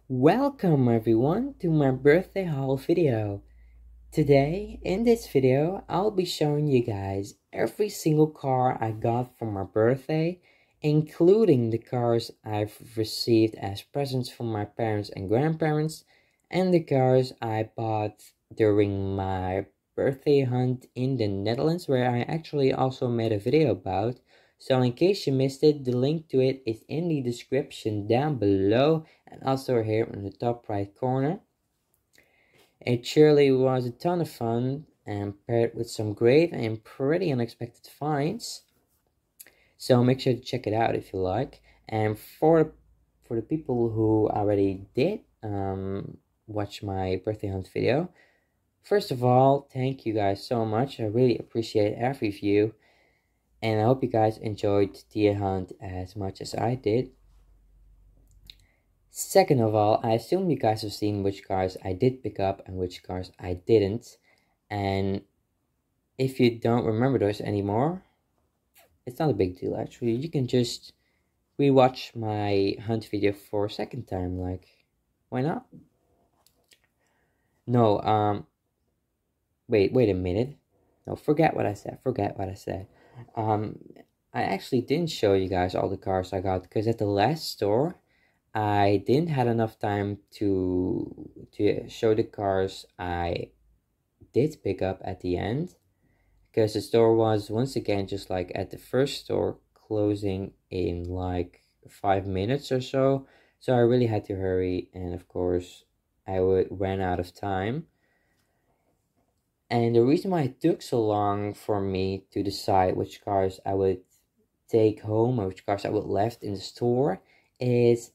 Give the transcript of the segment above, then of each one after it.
Welcome everyone to my birthday haul video. Today, in this video, I'll be showing you guys every single car I got for my birthday, including the cars I've received as presents from my parents and grandparents, and the cars I bought during my birthday hunt in the Netherlands, where I actually also made a video about. So in case you missed it, the link to it is in the description down below and also here in the top right corner. It surely was a ton of fun and paired with some great and pretty unexpected finds. So make sure to check it out if you like. And for the people who already did watch my birthday hunt video, first of all, thank you guys so much. I really appreciate every view. And I hope you guys enjoyed the hunt as much as I did. Second of all, I assume you guys have seen which cars I did pick up and which cars I didn't. And if you don't remember those anymore, it's not a big deal actually. You can just rewatch my hunt video for a second time, like, why not? No, wait a minute. No, forget what I said. I actually didn't show you guys all the cars I got because at the last store, I didn't have enough time to show the cars I did pick up at the end, because the store was once again just like at the first store closing in like 5 minutes or so. So I really had to hurry, and of course I ran out of time. And the reason why it took so long for me to decide which cars I would take home or which cars I would left in the store is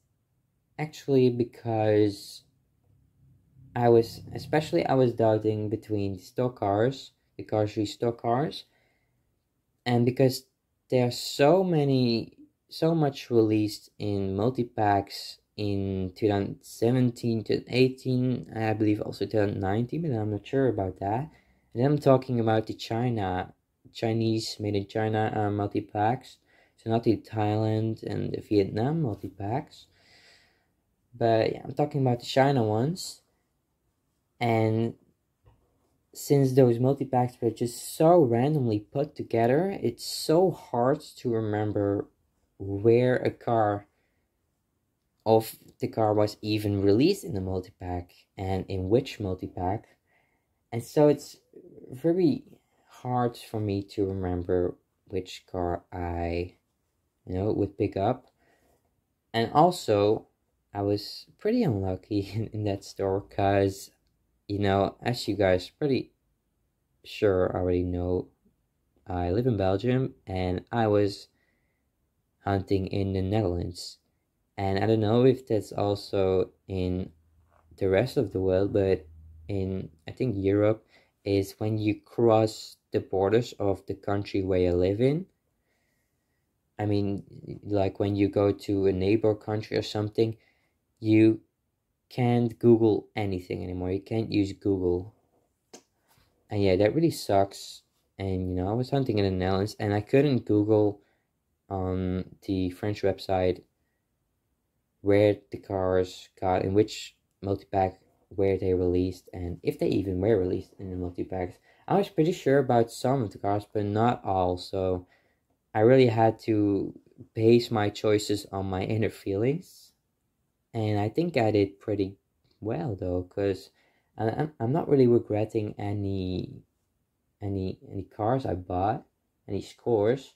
actually because I was doubting between the stock cars, the cars restock cars, and because there are so much released in multi-packs in 2017, 2018, I believe also 2019, but I'm not sure about that. And I'm talking about the Chinese made in China multi-packs, so not the Thailand and the Vietnam multi-packs. But yeah, I'm talking about the China ones. And since those multi-packs were just so randomly put together, it's so hard to remember where a car of the car was even released in the multi-pack and in which multi-pack. And so it's very hard for me to remember which car I would pick up. And also, I was pretty unlucky in that store because, as you guys pretty sure already know, I live in Belgium and I was hunting in the Netherlands. And I don't know if that's also in the rest of the world, but in, I think, Europe is when you cross the borders of the country where you live in. I mean, like when you go to a neighbor country or something, you can't Google anything anymore. You can't use Google. And yeah, that really sucks. And I was hunting in the Netherlands and I couldn't Google on the French website where the cars got, in which multi-pack, where they released, and if they even were released in the multi-packs. I was pretty sure about some of the cars, but not all. So I really had to base my choices on my inner feelings. And I think I did pretty well though, because I'm not really regretting any cars I bought, any scores.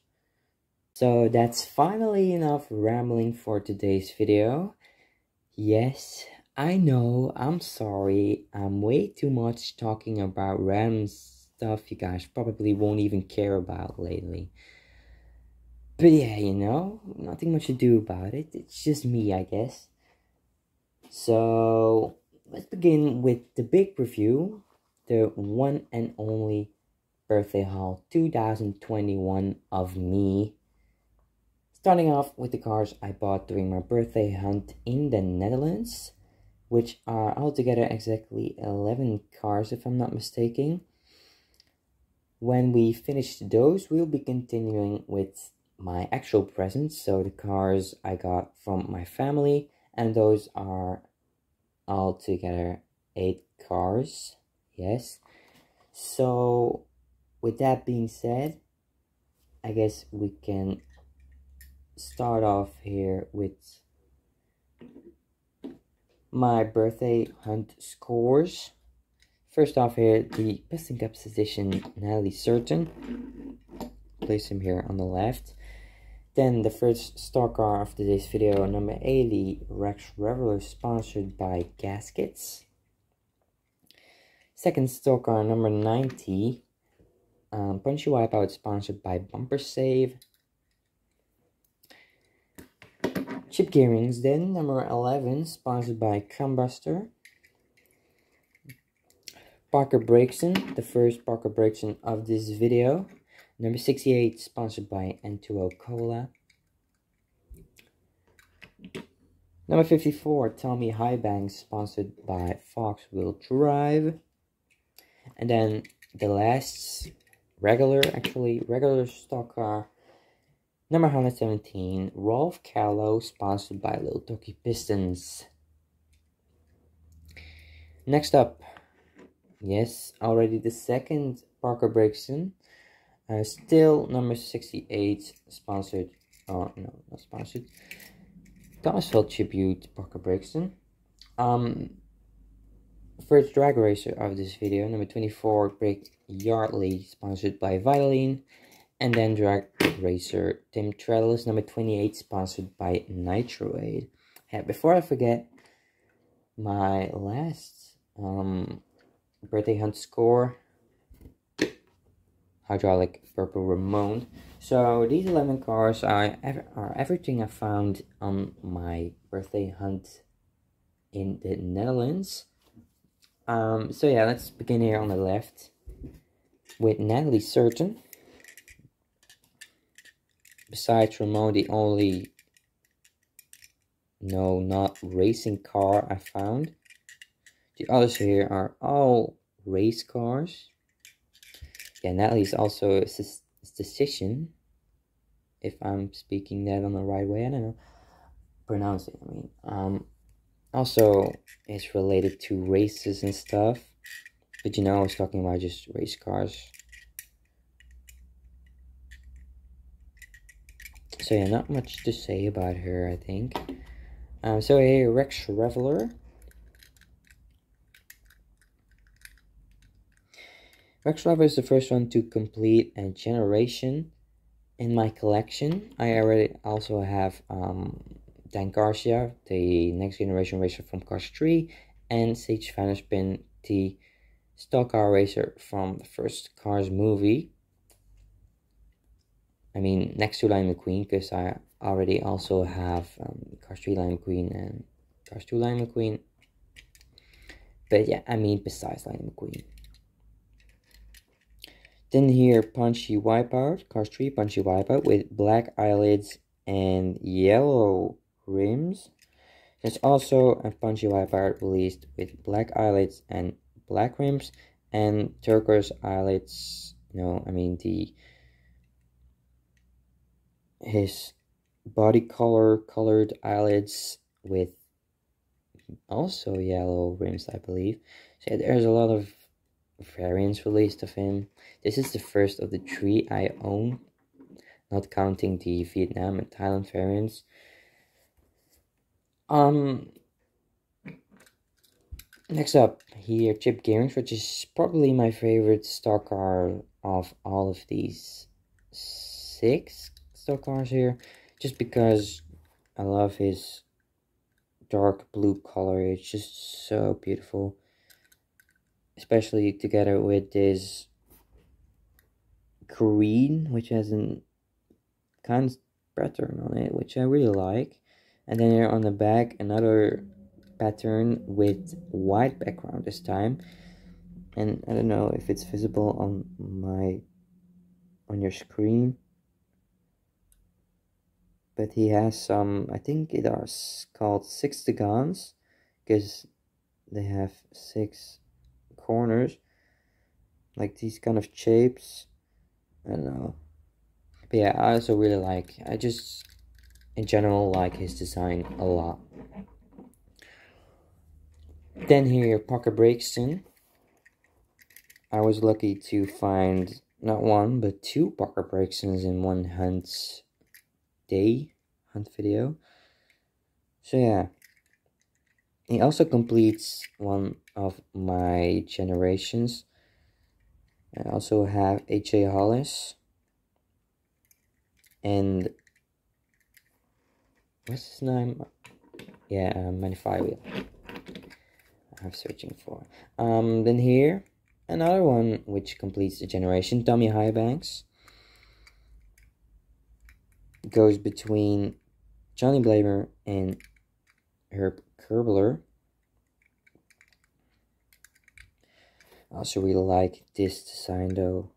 So that's finally enough rambling for today's video. Yes, I know, I'm sorry, I'm way too much talking about random stuff you guys probably won't even care about lately. But yeah, nothing much to do about it. It's just me, I guess. So let's begin with the big review, the one and only birthday haul 2021 of me. Starting off with the cars I bought during my birthday hunt in the Netherlands, which are altogether exactly 11 cars if I'm not mistaken. When we finish those, we'll be continuing with my actual presents, so the cars I got from my family, and those are altogether 8 cars. Yes. So with that being said, I guess we can start off here with my birthday hunt scores. First off here, the Piston Cups edition Natalie Certain. Place him here on the left. Then the first star car of today's video, number 80, Rex Reveler, sponsored by Gaskets. Second star car, number 90, Punchy Wipeout, sponsored by Bumper Save. Chip Gearings, then number 11, sponsored by Crumbuster. Parker Breakson, the first Parker Breakson of this video. Number 68, sponsored by N2O Cola. Number 54, Tommy Highbanks, sponsored by Fox Wheel Drive. And then the last regular stock car, number 117, Rolf Callow, sponsored by Little Turkey Pistons. Next up, yes, already the second Parker Breakson. Still number 68, sponsored, oh no, not sponsored, Thomasville Tribute Parker Breakson. First drag racer of this video, number 24, Brick Yardley, sponsored by Vitaline. And then drag racer Tim Trellis, number 28, sponsored by Nitroade. And before I forget, my last birthday hunt score, Hydraulic Purple Ramon. So these 11 cars are everything I found on my birthday hunt in the Netherlands. So yeah, let's begin here on the left with Natalie Certain. Besides Ramon, the only not racing car I found. The others here are all race cars. Yeah, Natalie's also a statistician, if I'm speaking that on the right way. I don't know, pronouncing, I mean. Also, it's related to races and stuff. But I was talking about just race cars. So yeah, not much to say about her, I think. So here, Rex Reveler. Rex Reveler is the first one to complete a generation in my collection. I already also have Dan Garcia, the next generation racer from Cars 3, and Sage Vanderspin, the stock car racer from the first Cars movie. I mean, next to Lightning McQueen, because I already also have Cars 3 Lightning McQueen and Cars 2 Lightning McQueen. But yeah, I mean, besides Lightning McQueen. Then here, Punchy Wipeout, Cars 3 Punchy Wipeout with black eyelids and yellow rims. There's also a Punchy Wipeout released with black eyelids and black rims, and turquoise eyelids. His body colored eyelids with also yellow rims, I believe. So yeah, there's a lot of variants released of him. This is the first of the 3 I own, not counting the Vietnam and Thailand variants. Next up here, Chip Gearings, which is probably my favorite stock car of all of these 6 stock cars here, just because I love his dark blue color. It's just so beautiful, especially together with this green, which has a kind of pattern on it, which I really like. And then here on the back, another pattern with white background this time. And I don't know if it's visible on your screen, but he has some, I think it is called sextagons, because they have 6 corners, like these kind of shapes. I don't know, but yeah, I also really like, I just in general like his design a lot. Then here, Parker Brixton. I was lucky to find not one, but two Parker Brixtons in one hunt video. So yeah, he also completes one of my generations. I also have H.A. Hollis and what's his name? Yeah, Magnify Wheel. I'm searching for. Then here, another one which completes the generation, Tommy Highbanks. Goes between Johnny Blamer and Herb Kerbler. I also really like this design though.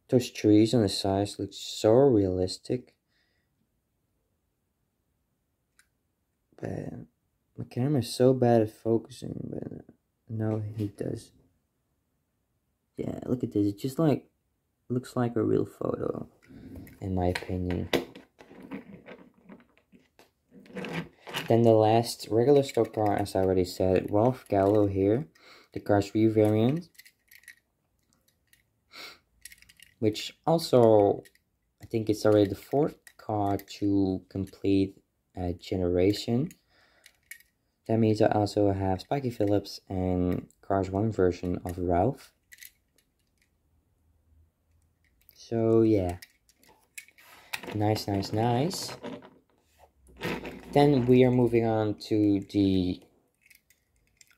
Those trees on the sides look so realistic. But my camera is so bad at focusing, but no, he does. Yeah, look at this. It just like looks like a real photo, in my opinion. Then the last regular stock car, as I already said, Rolf Gallo here, the Cars 3 variant, which also, I think it's already the fourth car to complete a generation. That means I also have Spiky Phillips and Cars 1 version of Ralph. So yeah, nice. Then we are moving on to the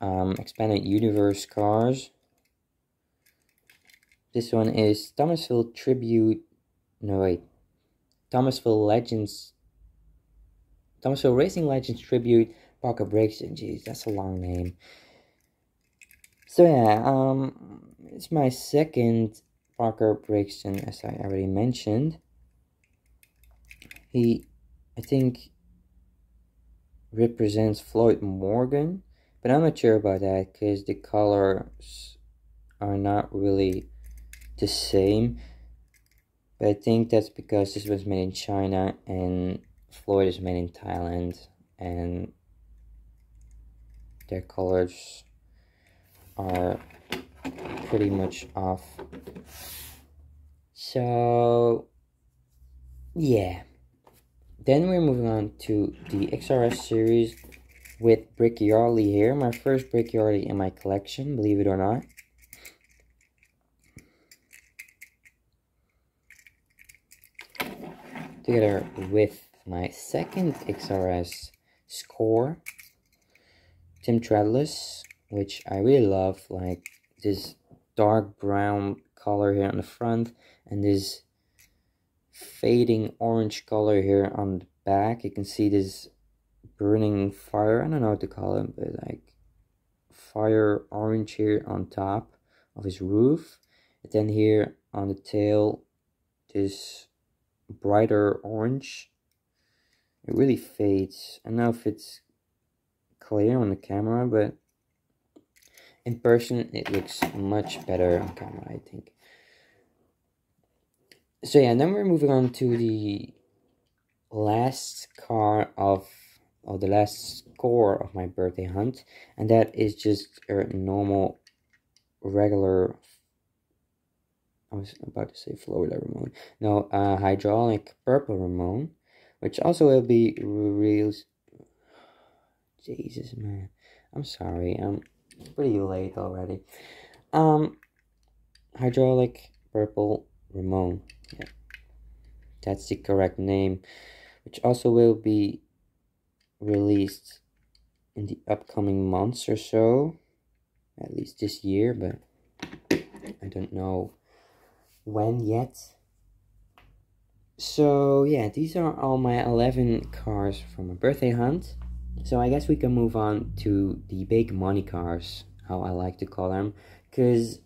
expanded universe cars. This one is Thomasville Racing Legends Tribute Parker Brixton. Jeez, that's a long name. So yeah, it's my second Parker Brixton, as I already mentioned. He, I think, represents Floyd Morgan, but I'm not sure about that because the colors are not really the same. But I think that's because this was made in China and Floyd is made in Thailand, and their colors are pretty much off. So yeah, then we're moving on to the XRS series with Brickyardly here. My first Brickyardly in my collection, believe it or not. Together with my second XRS score, Tim Treadless, which I really love, like this dark brown color here on the front and this fading orange color here on the back. You can see this burning fire, I don't know what to call it, but like fire orange here on top of his roof. And then here on the tail, this brighter orange. It really fades. I don't know if it's clear on the camera, but in person it looks much better on camera, I think. So yeah, and then we're moving on to the last car of the last score of my birthday hunt, and that is just a normal regular, I was about to say Florida Ramon, no, hydraulic purple Ramon, which also will be real. Jesus, man, I'm sorry, it's pretty late already. Hydraulic purple Ramon, yeah, that's the correct name, which also will be released in the upcoming months or so, at least this year, but I don't know when yet. So yeah, these are all my 11 cars from my birthday hunt. So I guess we can move on to the big money cars, how I like to call them, because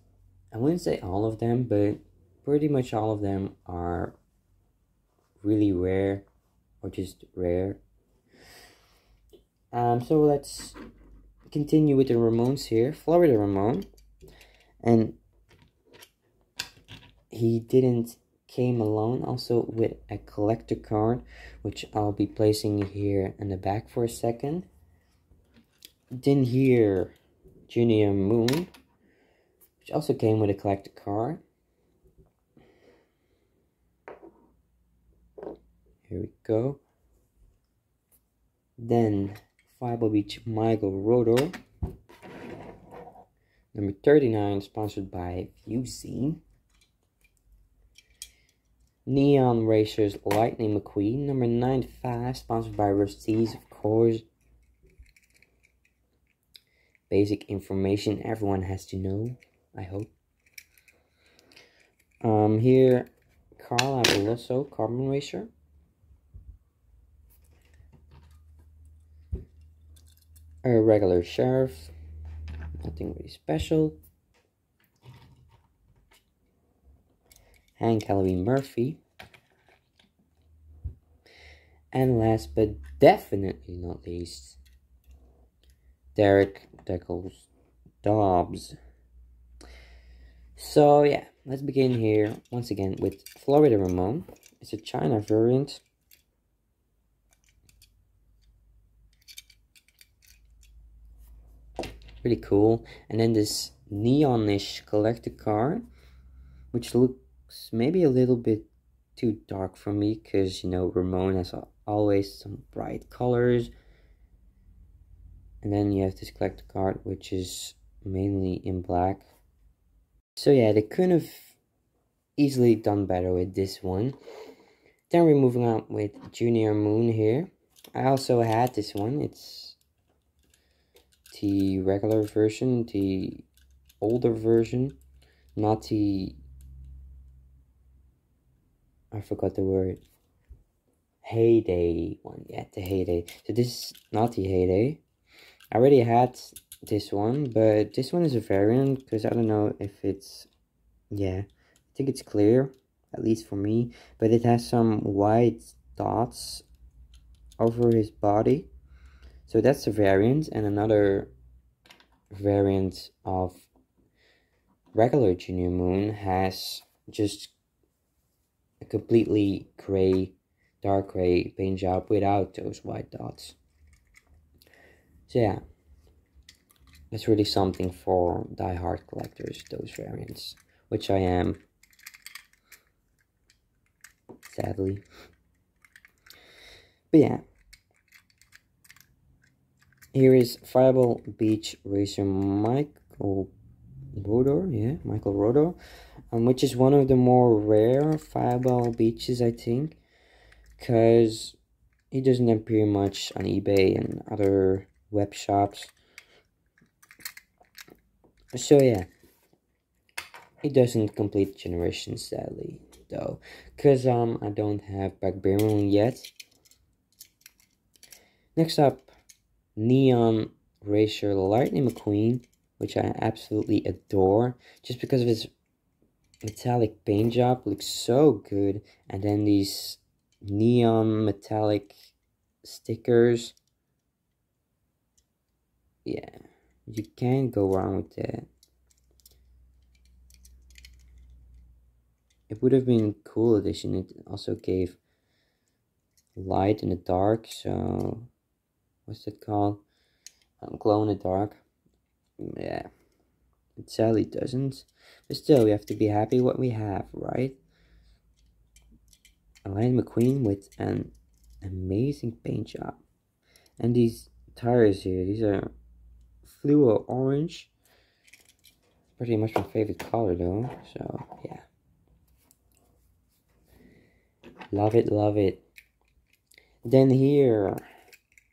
I wouldn't say all of them, but pretty much all of them are really rare or just rare. So let's continue with the Ramones here. Florida Ramon, and he didn't came alone, also with a collector card, which I'll be placing here in the back for a second. Then here Junior Moon, which also came with a collector card. Here we go. Then Fireball Beach Michael Rotor, number 39, sponsored by Fusine. Neon Racers Lightning McQueen, number 95, sponsored by Rusties, of course. Basic information everyone has to know, I hope. Here, Carl Aveloso, Carbon Racer. A regular Sheriff, nothing really special. Hank Halloween Murphy. And last but definitely not least, Derek Deckles Dobbs. So yeah, let's begin here once again with Florida Ramon. It's a China variant. Really cool. And then this neonish collector card, which looks maybe a little bit too dark for me, because you know Ramon has always some bright colors. And then you have this collector card, which is mainly in black. So yeah, they could have easily done better with this one. Then we're moving on with Junior Moon here. I also had this one. It's the regular version, the older version, not the, I forgot the word, Heyday one. Yeah, the Heyday. So this is not the Heyday. I already had this one, but this one is a variant, because I don't know if it's, yeah, I think it's clear, at least for me, but it has some white dots over his body. So that's a variant. And another variant of regular Junior Moon has just a completely gray, dark gray paint job without those white dots. So yeah, that's really something for die-hard collectors, those variants, which I am, sadly. But yeah, here is Fireball Beach Racer Michael Rotor, yeah, Michael Rotor, which is one of the more rare Fireball Beaches, I think, because he doesn't appear much on eBay and other web shops. So yeah, it doesn't complete generation, sadly, though, because I don't have Barbarian yet. Next up, Neon Racer Lightning McQueen, which I absolutely adore, just because of his metallic paint job. Looks so good. And then these neon metallic stickers. Yeah, you can't go wrong with that. It would have been a cool addition. It also gave light in the dark, so what's that called? Glow in the dark. Yeah, it sadly doesn't, but still we have to be happy what we have, right? Lightning McQueen with an amazing paint job. And these tires here, these are fluo orange. Pretty much my favorite color though, so yeah. Love it, love it. Then here,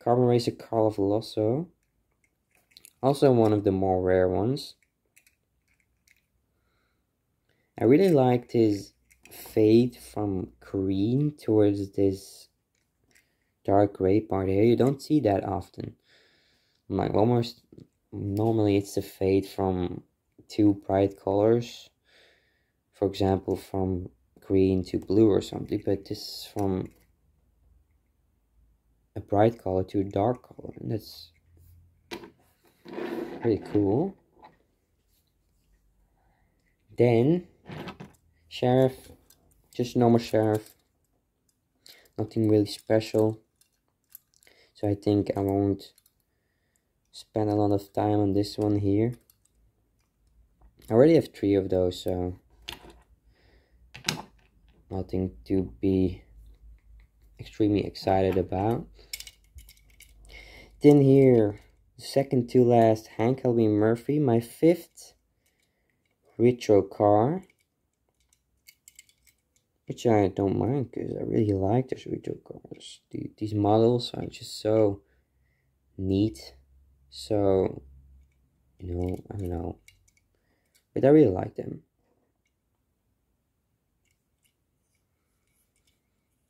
Carbon Racer Carl Veloso. Also one of the more rare ones. I really liked his fade from green towards this dark gray part here. You don't see that often. Like almost normally it's a fade from two bright colors. For example, from green to blue or something, but this is from a bright color to a dark color, and that's pretty cool. Then Sheriff, just normal Sheriff, nothing really special, so I think I won't spent a lot of time on this one here. I already have 3 of those, so nothing to be extremely excited about. Then here, second to last, Hank L.B. Murphy, my 5th retro car, which I don't mind because I really like those retro cars. These models are just so neat, so, you know, I don't know, but I really like them.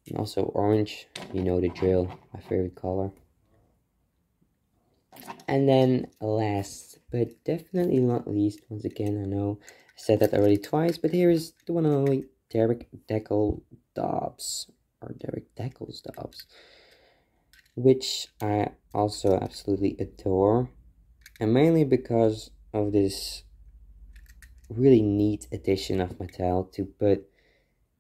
And also orange, you know the drill, my favorite color. And then last but definitely not least, once again, I know I said that already twice, but here is the one and only Derek Deckel Dobbs, or Derek Deckel's Dobbs, which I also absolutely adore, and mainly because of this really neat addition of Mattel to put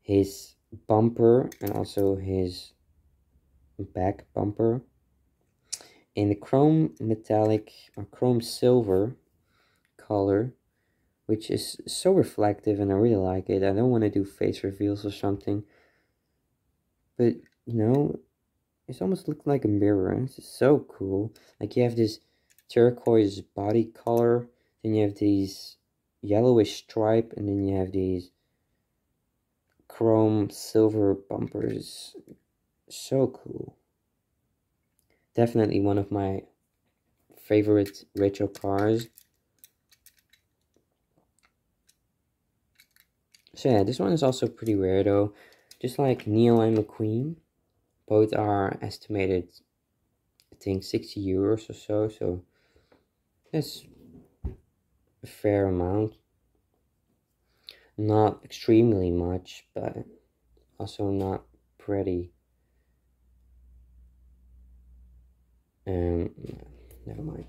his bumper and also his back bumper in the chrome metallic or chrome silver color, which is so reflective and I really like it. I don't want to do face reveals or something, but you know, it's almost looking like a mirror. It's just so cool. Like you have this turquoise body color, then you have these yellowish stripe, and then you have these chrome silver bumpers. So cool. Definitely one of my favorite retro cars. So yeah, this one is also pretty rare though. Just like Neo and McQueen. Both are estimated, I think, 60 euros or so. So that's a fair amount. Not extremely much, but also not pretty. Never mind.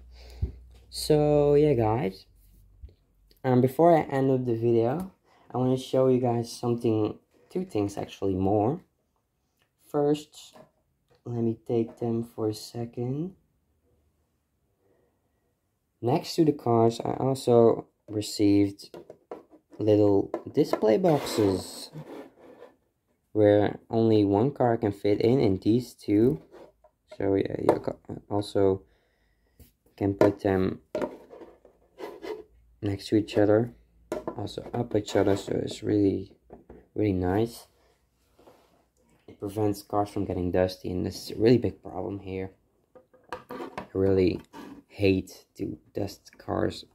So yeah, guys. Before I end up the video, I want to show you guys something, 2 things actually more. First, let me take them for a second. Next to the cars, I also received little display boxes where only one car can fit in, and these 2. So yeah, you also can put them next to each other, also up each other, so it's really nice. It prevents cars from getting dusty, and this is a really big problem here. I really hate to dust cars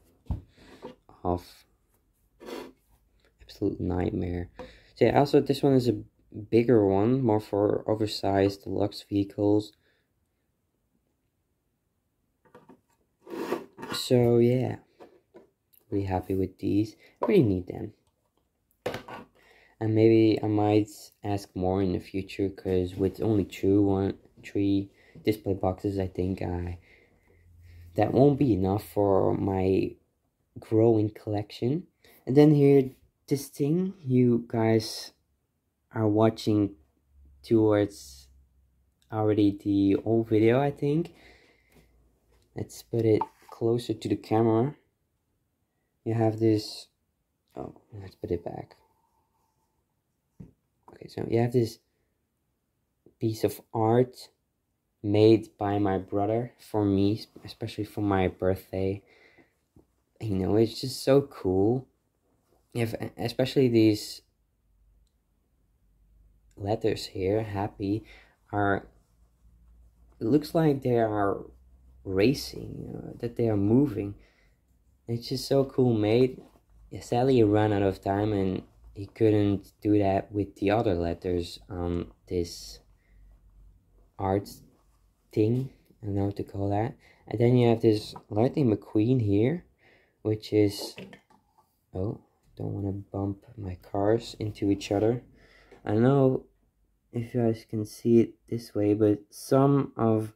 off. Absolute nightmare. So yeah, also this one is a bigger one, more for oversized deluxe vehicles. So yeah, really happy with these. Really need them. And maybe I might ask more in the future, because with only 3 display boxes, I think that won't be enough for my growing collection. And then here, this thing you guys are watching towards already the old video, I think. Let's put it closer to the camera. You have this, oh, let's put it back. Okay, so you have this piece of art made by my brother for me, especially for my birthday. You know, it's just so cool. If especially these letters here, happy, are, it looks like they are racing, that they are moving. It's just so cool made. Sadly, he ran out of time and he couldn't do that with the other letters on this art thing. I don't know what to call that. And then you have this Lightning McQueen here, which is, oh, don't want to bump my cars into each other. I don't know if you guys can see it this way, but some of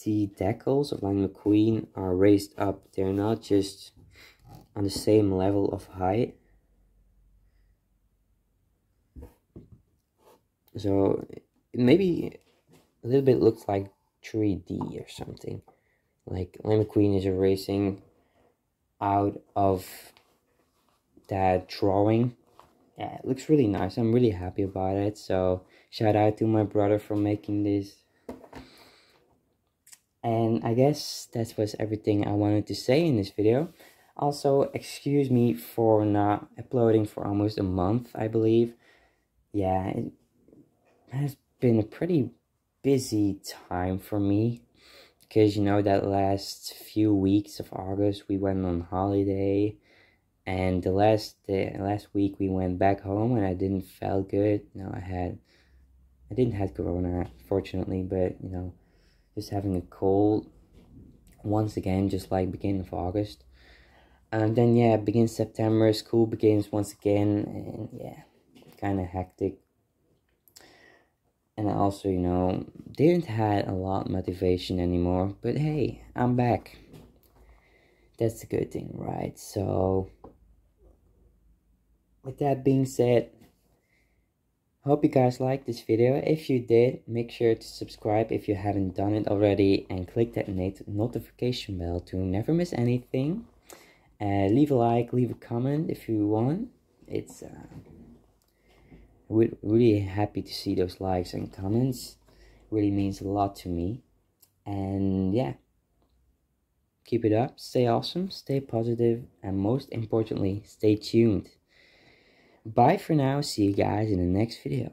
the decals of Lightning McQueen are raised up. They're not just on the same level of height. So maybe a little bit looks like 3D or something. Like Lemon Queen is erasing out of that drawing. Yeah, it looks really nice. I'm really happy about it. So shout out to my brother for making this. And I guess that was everything I wanted to say in this video. Also, excuse me for not uploading for almost a month, I believe. Yeah, it has been a pretty busy time for me. Because, you know, that last few weeks of August, we went on holiday. And the last week we went back home and I didn't feel good. You know, I didn't have corona, fortunately, but, you know, just having a cold once again, just like beginning of August. And then, yeah, begins September, school begins once again, and yeah, kind of hectic. And I also, you know, didn't had a lot of motivation anymore, but hey, I'm back. That's a good thing, right? So, with that being said, hope you guys liked this video. If you did, make sure to subscribe if you haven't done it already, and click that notification bell to never miss anything. Leave a like, leave a comment if you want. It's we're really happy to see those likes and comments. Really means a lot to me. And yeah, keep it up, stay awesome, stay positive, and most importantly, stay tuned. Bye for now. See you guys in the next video.